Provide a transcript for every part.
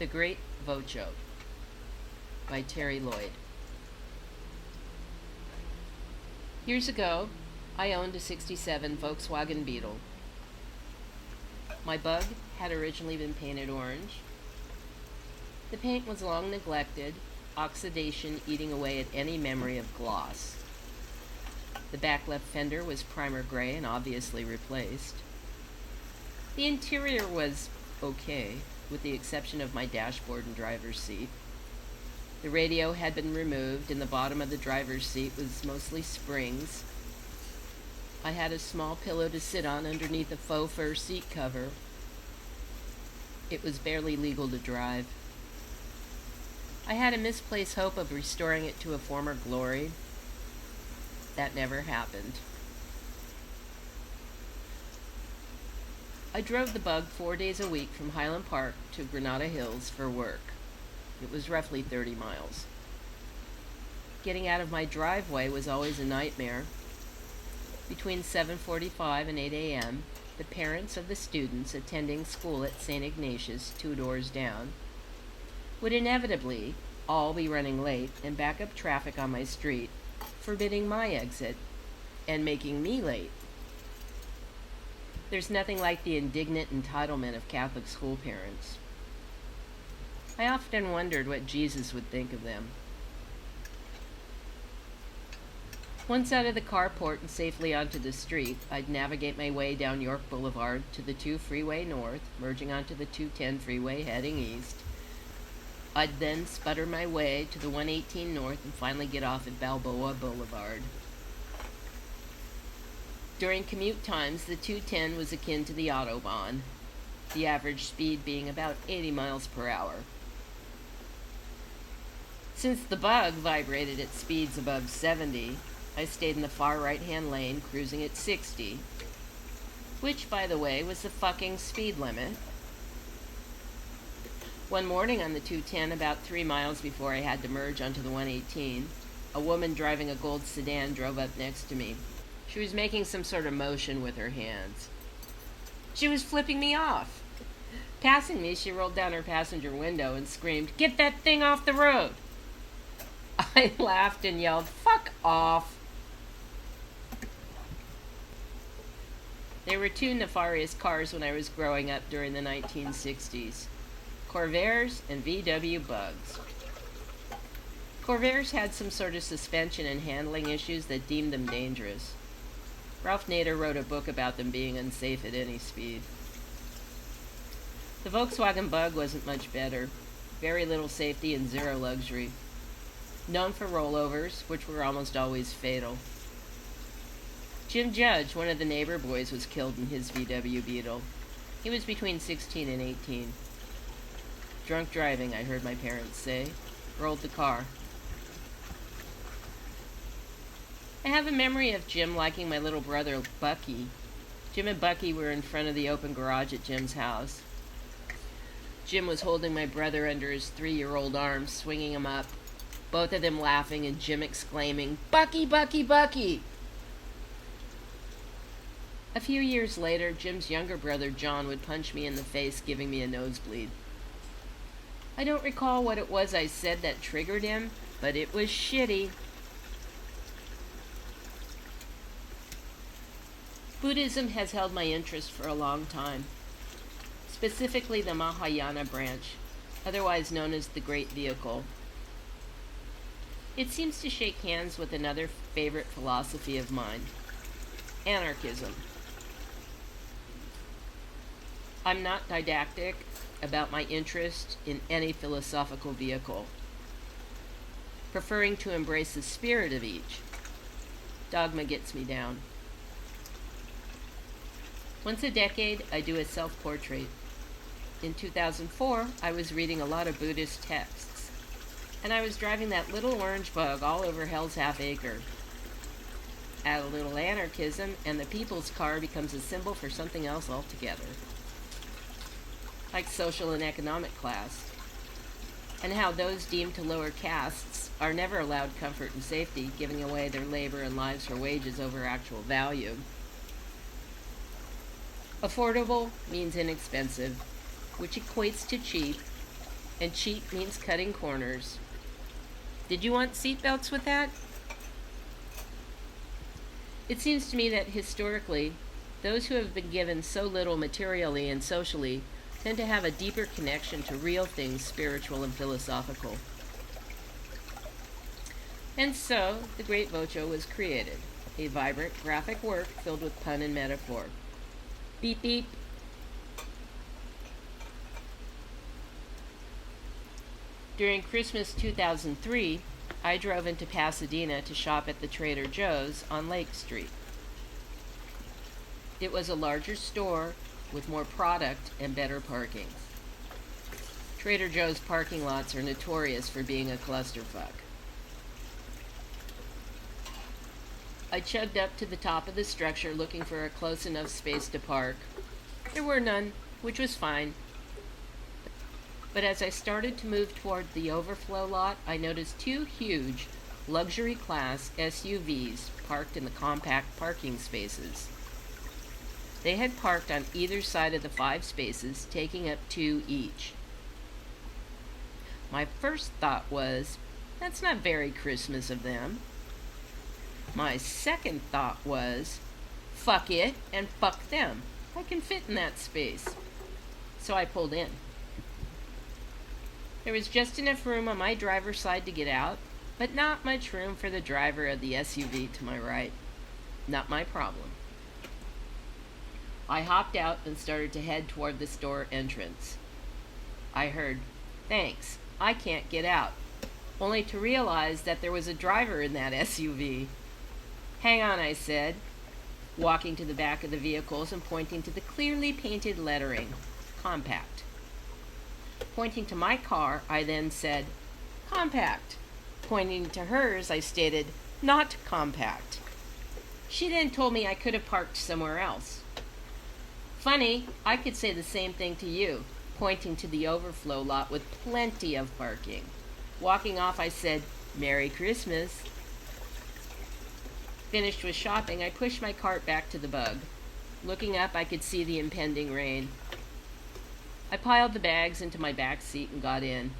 The Great Vocho by Terry Lloyd. Years ago, I owned a '67 Volkswagen Beetle. My Bug had originally been painted orange. The paint was long neglected, oxidation eating away at any memory of gloss. The back left fender was primer gray and obviously replaced. The interior was okay, with the exception of my dashboard and driver's seat. The radio had been removed, and the bottom of the driver's seat was mostly springs. I had a small pillow to sit on underneath a faux fur seat cover. It was barely legal to drive. I had a misplaced hope of restoring it to a former glory. That never happened. I drove the Bug 4 days a week from Highland Park to Granada Hills for work. It was roughly 30 miles. Getting out of my driveway was always a nightmare. Between 7:45 and 8 a.m., the parents of the students attending school at St. Ignatius, 2 doors down, would inevitably all be running late and back up traffic on my street, forbidding my exit and making me late. There's nothing like the indignant entitlement of Catholic school parents. I often wondered what Jesus would think of them. Once out of the carport and safely onto the street, I'd navigate my way down York Boulevard to the 2 freeway north, merging onto the 210 freeway heading east. I'd then sputter my way to the 118 north and finally get off at Balboa Boulevard. During commute times, the 210 was akin to the Autobahn, the average speed being about 80 miles per hour. Since the Bug vibrated at speeds above 70, I stayed in the far right-hand lane, cruising at 60, which, by the way, was the fucking speed limit. One morning on the 210, about 3 miles before I had to merge onto the 118, a woman driving a gold sedan drove up next to me. She was making some sort of motion with her hands. She was flipping me off. Passing me, she rolled down her passenger window and screamed, "Get that thing off the road!" I laughed and yelled, "Fuck off!" There were 2 nefarious cars when I was growing up during the 1960s. Corvairs and VW Bugs. Corvairs had some sort of suspension and handling issues that deemed them dangerous. Ralph Nader wrote a book about them being unsafe at any speed. The Volkswagen Bug wasn't much better. Very little safety and zero luxury. Known for rollovers, which were almost always fatal. Jim Judge, one of the neighbor boys, was killed in his VW Beetle. He was between 16 and 18. Drunk driving, I heard my parents say. Rolled the car. I have a memory of Jim liking my little brother, Bucky. Jim and Bucky were in front of the open garage at Jim's house. Jim was holding my brother under his 3-year-old arms, swinging him up, both of them laughing and Jim exclaiming, "Bucky, Bucky, Bucky!" A few years later, Jim's younger brother, John, would punch me in the face, giving me a nosebleed. I don't recall what it was I said that triggered him, but it was shitty. Buddhism has held my interest for a long time, specifically the Mahayana branch, otherwise known as the Great Vocho. It seems to shake hands with another favorite philosophy of mine, anarchism. I'm not didactic about my interest in any philosophical vehicle, preferring to embrace the spirit of each. Dogma gets me down. Once a decade, I do a self-portrait. In 2004, I was reading a lot of Buddhist texts, and I was driving that little orange Bug all over Hell's Half Acre. Add a little anarchism, and the people's car becomes a symbol for something else altogether. Like social and economic class, and how those deemed to lower castes are never allowed comfort and safety, giving away their labor and lives for wages over actual value. Affordable means inexpensive, which equates to cheap, and cheap means cutting corners. Did you want seatbelts with that? It seems to me that historically, those who have been given so little materially and socially tend to have a deeper connection to real things, spiritual and philosophical. And so, the Great Vocho was created, a vibrant graphic work filled with pun and metaphor. Beep beep. During Christmas 2003, I drove into Pasadena to shop at the Trader Joe's on Lake Street. It was a larger store with more product and better parking. Trader Joe's parking lots are notorious for being a clusterfuck. I chugged up to the top of the structure looking for a close enough space to park. There were none, which was fine. But as I started to move toward the overflow lot, I noticed two huge luxury class SUVs parked in the compact parking spaces. They had parked on either side of the 5 spaces, taking up 2 each. My first thought was, that's not very Christmas of them. My second thought was, fuck it and fuck them. I can fit in that space. So I pulled in. There was just enough room on my driver's side to get out, but not much room for the driver of the SUV to my right. Not my problem. I hopped out and started to head toward the store entrance. I heard, "Thanks, I can't get out," only to realize that there was a driver in that SUV. "Hang on," I said, walking to the back of the vehicles and pointing to the clearly painted lettering, "Compact." Pointing to my car, I then said, "Compact." Pointing to hers, I stated, "Not compact." She then told me I could have parked somewhere else. Funny, I could say the same thing to you, pointing to the overflow lot with plenty of parking. Walking off, I said, "Merry Christmas." Finished with shopping, I pushed my cart back to the bug. Looking up, I could see the impending rain. I piled the bags into my back seat and got in.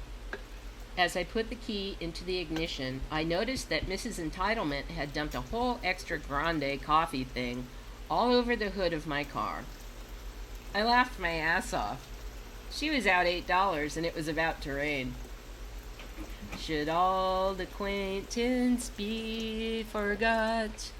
As I put the key into the ignition, I noticed that Mrs. Entitlement had dumped a whole extra grande coffee thing all over the hood of my car. I laughed my ass off. She was out $8 and it was about to rain. Should all acquaintance be forgot?